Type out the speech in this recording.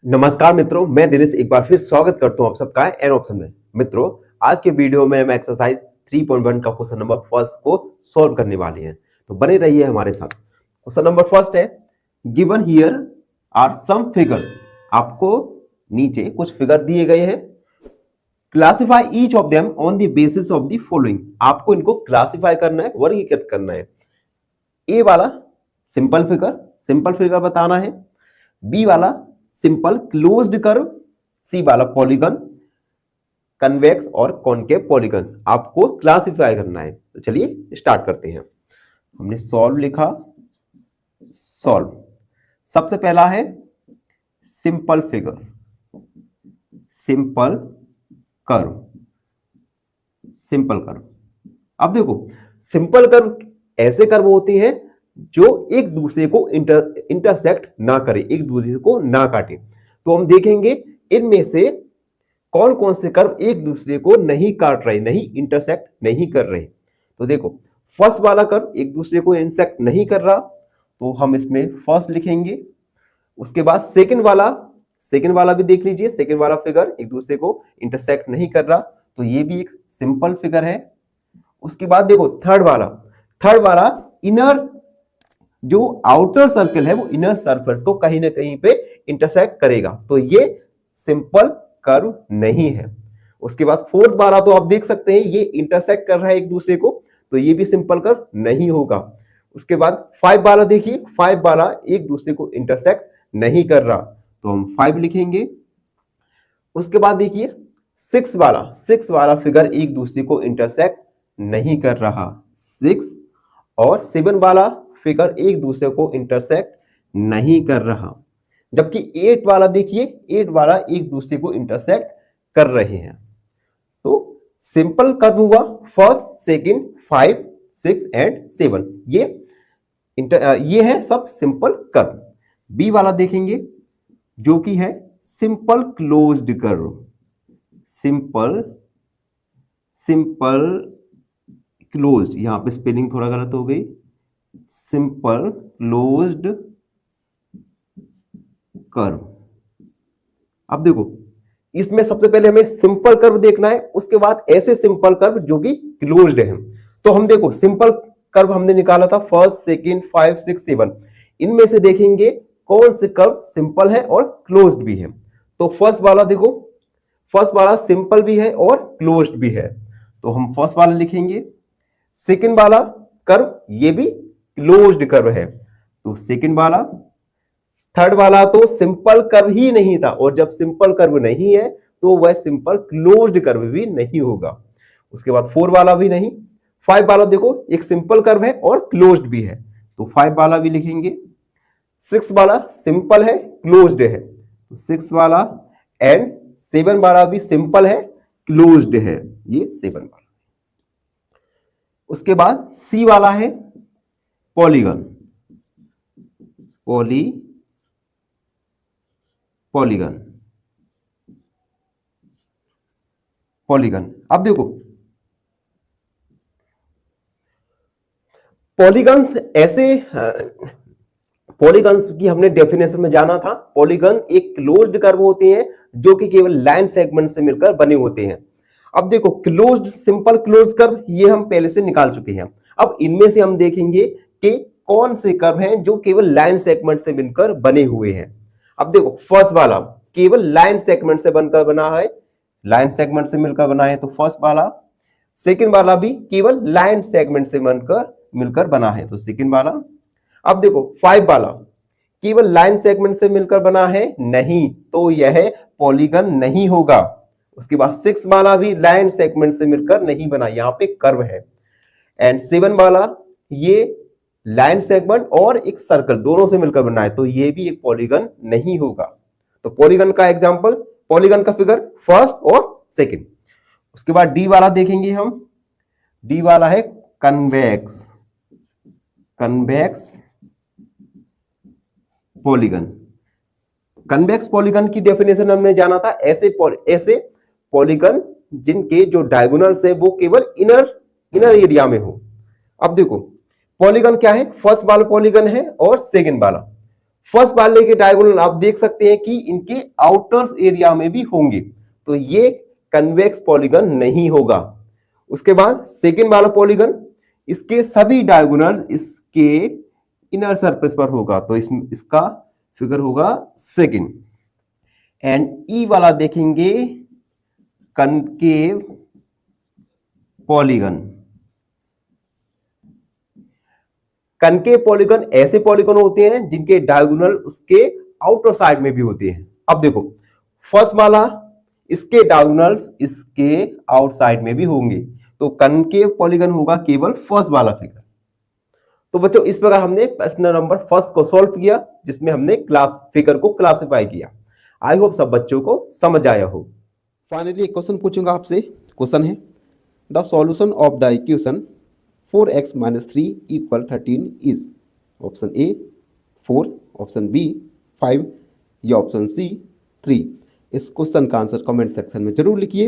नमस्कार मित्रों, मैं दिनेश एक बार फिर स्वागत करता हूं आप सबका एन ऑप्शन में। मित्रों, आज के वीडियो में हम एक्सरसाइज 3.1 का क्वेश्चन नंबर फर्स्ट को सॉल्व करने वाले हैं, तो बने रहिए हमारे साथ। क्वेश्चन नंबर फर्स्ट है, given here are some figures. आपको नीचे कुछ फिगर दिए गए हैं। Classify each of them on the basis of the following. आपको इनको क्लासिफाई करना है, वर्गीकृत करना है। ए वाला सिंपल फिगर बताना है। बी वाला सिंपल क्लोज्ड कर्व, सी वाला पॉलीगन, कन्वेक्स और कॉनकेव पॉलीगन्स आपको क्लासिफाई करना है। तो चलिए स्टार्ट करते हैं। हमने सॉल्व लिखा, सॉल्व। सबसे पहला है सिंपल फिगर, सिंपल कर्व। अब देखो, सिंपल कर्व ऐसे कर्व होते हैं जो एक दूसरे को इंटरसेक्ट ना करे, एक दूसरे को ना काटे। तो हम देखेंगे इनमें से कौन कौन से कर्व एक दूसरे को नहीं काट रहे, नहीं इंटरसेक्ट नहीं कर रहे। तो देखो, फर्स्ट वाला कर्व एक दूसरे को इंटरसेक्ट नहीं कर रहा, तो हम इसमें फर्स्ट लिखेंगे। उसके बाद सेकंड वाला भी देख लीजिए, सेकंड वाला फिगर एक दूसरे को इंटरसेक्ट नहीं कर रहा, तो ये भी एक सिंपल फिगर है। उसके बाद देखो थर्ड वाला इनर जो आउटर सर्कल है वो इनर सरफेस को कहीं ना कहीं पे इंटरसेक्ट करेगा, तो ये सिंपल कर्व नहीं है। उसके बाद फोर्थ वाला तो आप देख सकते हैं ये इंटरसेक्ट कर रहा है एक दूसरे को, तो ये भी सिंपल कर्व नहीं होगा। उसके बाद फाइव वाला देखिए, फाइव वाला एक दूसरे को इंटरसेक्ट नहीं कर रहा, तो हम 5 लिखेंगे। उसके बाद देखिए सिक्स वाला फिगर एक दूसरे को इंटरसेक्ट नहीं कर रहा, 6। और 7 वाला फिगर एक दूसरे को इंटरसेक्ट नहीं कर रहा। जबकि 8 वाला देखिए, 8 वाला एक दूसरे को इंटरसेक्ट कर रहे हैं। तो सिंपल कर्व हुआ फर्स्ट, सेकंड, 5, 6 एंड 7। ये है सब सिंपल कर्व। बी वाला देखेंगे जो कि है simple closed curve, simple closed. यहां पे स्पेलिंग थोड़ा गलत हो गई, सिंपल क्लोज्ड कर्व। अब देखो, इसमें सबसे पहले हमें सिंपल कर्व देखना है, उसके बाद ऐसे सिंपल कर्व जो कि क्लोज्ड है। तो हम देखो सिंपल कर्व हमने निकाला था फर्स्ट, सेकंड, 5, 6, 7। इनमें से देखेंगे कौन से कर्व सिंपल है और क्लोज्ड भी है। तो फर्स्ट वाला देखो, फर्स्ट वाला सिंपल भी है और क्लोज्ड भी है, तो हम फर्स्ट वाला लिखेंगे। सेकंड वाला कर्व ये भी क्लोज्ड कर्व है, तो सेकंड वाला। थर्ड वाला तो सिंपल कर्व ही नहीं था, और जब सिंपल कर्व नहीं है तो वह सिंपल क्लोज्ड कर्व भी नहीं होगा। उसके बाद 4 वाला भी नहीं। 5 वाला देखो एक सिंपल कर्व है और क्लोज्ड भी है, तो 5 वाला भी लिखेंगे। 6 वाला सिंपल है, क्लोज्ड है, तो 6 वाला। एंड 7 वाला भी सिंपल है, क्लोज्ड है, ये 7 वाला। उसके बाद सी वाला है पॉलीगन, पॉलीगन। अब देखो पॉलीगन्स ऐसे, पॉलीगन्स की हमने डेफिनेशन में जाना था। पॉलीगन एक क्लोज्ड कर्व होते हैं जो कि केवल लाइन सेगमेंट से मिलकर बने होते हैं। अब देखो क्लोज्ड, सिंपल क्लोज्ड कर्व ये हम पहले से निकाल चुके हैं। अब इनमें से हम देखेंगे कि कौन से कर्व हैं जो केवल लाइन सेगमेंट से मिलकर बने हुए हैं। अब देखो फर्स्ट वाला केवल लाइन सेगमेंट से बनकर बना है, लाइन सेगमेंट से मिलकर बना है, तो फर्स्ट वाला। सेकंड वाला भी केवल लाइन सेगमेंट से मिलकर बना है, तो सेकंड वाला। अब देखो 5 वाला केवल लाइन सेगमेंट से मिलकर बना है, नहीं, तो यह पॉलीगन नहीं होगा। उसके बाद 6 वाला भी लाइन सेगमेंट से मिलकर नहीं बना, यहां पे कर्व है। एंड 7 वाला ये लाइन सेगमेंट और एक सर्कल दोनों से मिलकर बना है, तो ये भी एक पॉलीगन नहीं होगा। तो पॉलीगन का एग्जांपल, पॉलीगन का फिगर फर्स्ट और सेकंड। उसके बाद डी वाला देखेंगे हम। डी वाला है कन्वेक्स पॉलीगन। कन्वेक्स पॉलीगन की डेफिनेशन हमने जाना था, ऐसे पॉलीगन जिनके जो डायगोनल्स है वो केवल इनर एरिया में हो। अब देखो पॉलीगन क्या है, फर्स्ट वाला पॉलीगन है और सेकंड वाला। फर्स्ट वाले के डायगोनल आप देख सकते हैं कि इनके आउटर्स एरिया में भी होंगे, तो ये कन्वेक्स पॉलीगन नहीं होगा। उसके बाद सेकेंड वाला पॉलीगन, इसके सभी डायगोनल इसके इनर सरफेस पर होगा, तो इसका फिगर होगा सेकेंड। एंड ई वाला देखेंगे कनकेव पॉलीगन। कनकेव पॉलीगन ऐसे पॉलीगन होते हैं जिनके डायगोनल उसके आउटर साइड में भी होते हैं। अब देखो फर्स्ट वाला, इसके डायगोनल्स इसके आउटसाइड में भी होंगे, तो कनकेव पॉलीगन होगा केवल फर्स्ट वाला फिगर। तो बच्चों इस प्रकार हमने प्रश्न नंबर फर्स्ट को सॉल्व किया, जिसमें हमने क्लास फिगर को क्लासिफाई किया। आई होप सब बच्चों को समझ आया हो। फाइनली एक क्वेश्चन पूछूंगा आपसे। क्वेश्चन है the solution of the equation 4x - 3 = 13 is. Option A 4, option B 5 या ऑप्शन सी 3। इस क्वेश्चन का आंसर कमेंट सेक्शन में जरूर लिखिए।